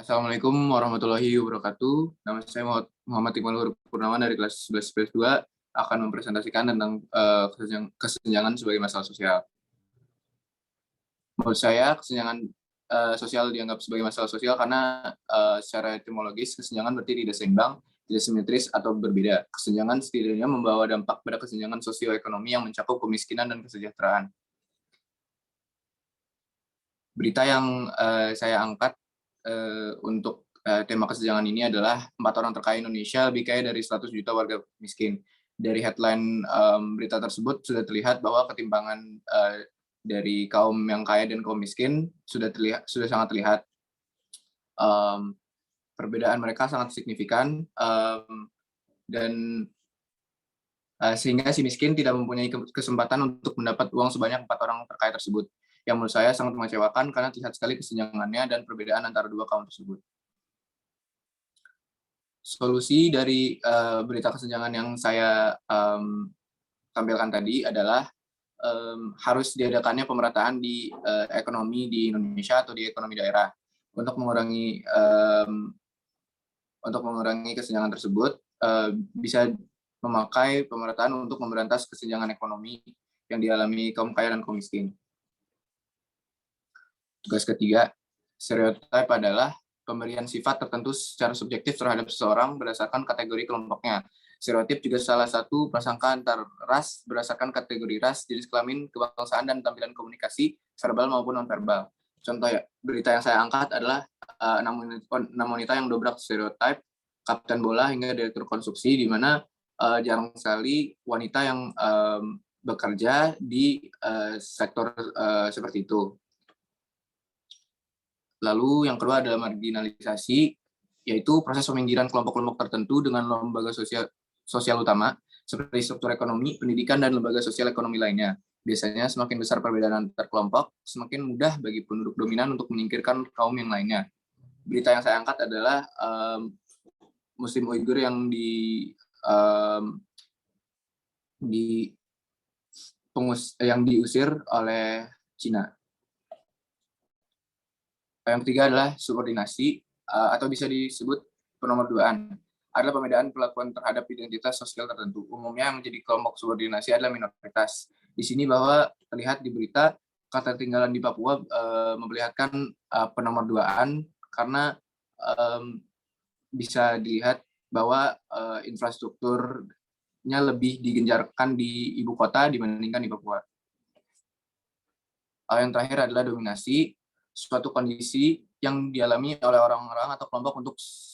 Assalamualaikum warahmatullahi wabarakatuh. Nama saya Muhammad Iqbal Purnawan dari kelas 11 PS2 akan mempresentasikan tentang kesenjangan sebagai masalah sosial. Menurut saya, kesenjangan sosial dianggap sebagai masalah sosial karena secara etimologis kesenjangan berarti tidak seimbang, tidak simetris, atau berbeda. Kesenjangan setidaknya membawa dampak pada kesenjangan sosioekonomi yang mencakup kemiskinan dan kesejahteraan. Berita yang saya angkat untuk tema kesenjangan ini adalah 4 orang terkaya Indonesia lebih kaya dari 100 juta warga miskin. Dari headline berita tersebut sudah terlihat bahwa ketimpangan dari kaum yang kaya dan kaum miskin sudah sangat terlihat. Perbedaan mereka sangat signifikan dan sehingga si miskin tidak mempunyai kesempatan untuk mendapat uang sebanyak 4 orang terkaya tersebut, yang menurut saya sangat mengecewakan karena terlihat sekali kesenjangannya dan perbedaan antara dua kaum tersebut. Solusi dari berita kesenjangan yang saya tampilkan tadi adalah harus diadakannya pemerataan di ekonomi di Indonesia atau di ekonomi daerah untuk mengurangi kesenjangan tersebut. Bisa memakai pemerataan untuk memberantas kesenjangan ekonomi yang dialami kaum kaya dan kaum miskin. Tugas ketiga, stereotip adalah pemberian sifat tertentu secara subjektif terhadap seseorang berdasarkan kategori kelompoknya. Stereotip juga salah satu prasangka antar ras berdasarkan kategori ras, jenis kelamin, kebangsaan, dan tampilan komunikasi, verbal maupun non-verbal. Contoh ya, berita yang saya angkat adalah 6 wanita yang dobrak stereotip, kapten bola hingga direktur konstruksi, di mana jarang sekali wanita yang bekerja di sektor seperti itu. Lalu yang kedua adalah marginalisasi, yaitu proses peminggiran kelompok-kelompok tertentu dengan lembaga sosial utama, seperti struktur ekonomi, pendidikan, dan lembaga sosial ekonomi lainnya. Biasanya semakin besar perbedaan antar kelompok, semakin mudah bagi penduduk dominan untuk menyingkirkan kaum yang lainnya. Berita yang saya angkat adalah Muslim Uighur yang diusir oleh Cina. Yang ketiga adalah subordinasi, atau bisa disebut penomorduaan. Adalah pembedaan perlakuan terhadap identitas sosial tertentu. Umumnya yang menjadi kelompok subordinasi adalah minoritas. Di sini bahwa terlihat di berita ketertinggalan di Papua memperlihatkan penomorduaan karena bisa dilihat bahwa infrastrukturnya lebih digencarkan di ibu kota dibandingkan di Papua. Yang terakhir adalah dominasi, suatu kondisi yang dialami oleh orang-orang atau kelompok untuk